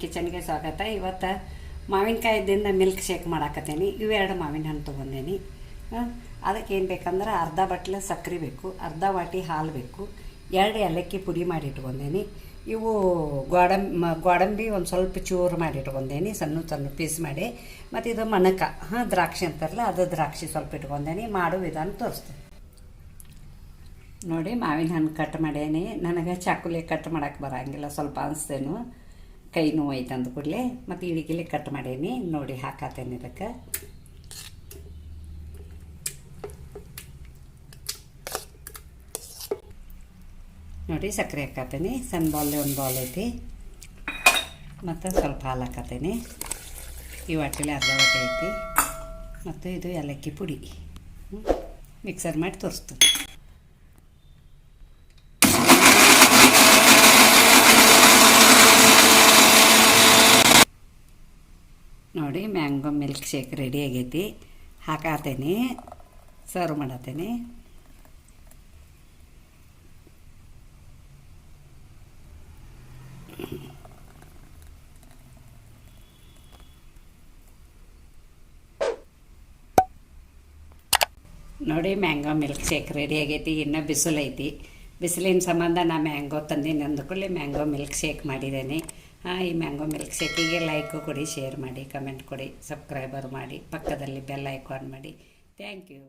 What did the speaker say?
ಕಿಚನ್ಗೆ ಸ್ವಾಗತ. ಇವತ್ತು ಮಾವಿನಕಾಯಿದಿಂದ milk shake ಮಾಡಾಕತ್ತೇನೆ. ಇವೆರಡು ಮಾವಿನ ಹಣ್ಣು ತೊಗೊಂಡೇನಿ. ಅದಕ್ಕೆ ಏನು ಬೇಕಂದ್ರೆ ಅರ್ಧ ಬಟ್ಲು ಸಕ್ಕರೆ ಬೇಕು, ಅರ್ಧ ವಾಟಿ ಹಾಲು ಬೇಕು, 2 ಏಲಕ್ಕಿ ಪುಡಿ ಮಾಡಿ ಇಟ್ಕೊಂಡೇನಿ. ಇವು ಗೋಡಂಬಿ ಒಂದು ಸ್ವಲ್ಪ ಚೂರು ಮಾಡಿ ಇಟ್ಕೊಂಡೇನಿ, ಸಣ್ಣ ಸಣ್ಣ ಪೀಸ್ ಮಾಡಿ. ಮತ್ತು ಇದು ಮಣಕ ದ್ರಾಕ್ಷಿ ಅಂತಾರಲ್ಲ, ಅದು ದ್ರಾಕ್ಷಿ ಸ್ವಲ್ಪ ಇಟ್ಕೊಂಡೇನಿ. ಮಾಡೋ ವಿಧಾನ ತೋರಿಸ್ತೀನಿ ನೋಡಿ. ಮಾವಿನ ಹಣ್ಣು ಕಟ್ ಮಾಡೇನಿ. ನನಗೆ ಚಾಕುಲಿ ಕಟ್ ಮಾಡೋಕ್ಕೆ ಬರೋಂಗಿಲ್ಲ, ಸ್ವಲ್ಪ ಅನಿಸ್ತೇನು ಕೈ ನೋವು ಐತೆ ಅಂದ ಕೂಡಲೇ. ಮತ್ತು ಇಳಿಗಿಲಿ ಕಟ್ ಮಾಡೇನಿ ನೋಡಿ. ಹಾಕತ್ತೇನೆ ಇದಕ್ಕೆ ನೋಡಿ. ಸಕ್ಕರೆ ಹಾಕತ್ತೇನೆ, ಸಣ್ಣ ಬಾಲ್ ಒಂದು ಬಾಲ್ ಐತಿ. ಮತ್ತು ಸ್ವಲ್ಪ ಹಾಲು ಹಾಕತ್ತೇನೆ. ಈ ವಾಟಿಲಿ ಅರ್ಧ ವಾಟಿ ಐತಿ. ಮತ್ತು ಇದು ಏಲಕ್ಕಿ ಪುಡಿ ಮಿಕ್ಸರ್ ಮಾಡಿ ತೋರಿಸ್ತೀನಿ ನೋಡಿ. ಮ್ಯಾಂಗೋ ಮಿಲ್ಕ್ ಶೇಕ್ ರೆಡಿ ಆಗೈತಿ. ಹಾಕತ್ತೇನೆ, ಸರ್ವ್ ಮಾಡತ್ತೇನೆ. ನೋಡಿ, ಮ್ಯಾಂಗೋ ಮಿಲ್ಕ್ ಶೇಕ್ ರೆಡಿ ಆಗೈತಿ. ಇನ್ನೂ ಬಿಸಿಲು ಐತಿ. ಬಿಸಿಲಿನ ಸಂಬಂಧ ನಾ ಮ್ಯಾಂಗೋ ತಂದೀನಿ ಅಂದ್ಕೊಳ್ಳಿ ಮ್ಯಾಂಗೋ ಮಿಲ್ಕ್ ಶೇಕ್ ಮಾಡಿದ್ದೇನೆ. ಈ ಮ್ಯಾಂಗೋ ಮಿಲ್ಕ್ ಶೇಕಿಗೆ ಲೈಕು ಕೊಡಿ, ಶೇರ್ ಮಾಡಿ, ಕಮೆಂಟ್ ಕೊಡಿ, ಸಬ್ಸ್ಕ್ರೈಬರ್ ಮಾಡಿ, ಪಕ್ಕದಲ್ಲಿ ಬೆಲ್ ಐಕಾನ್ ಮಾಡಿ. Thank you.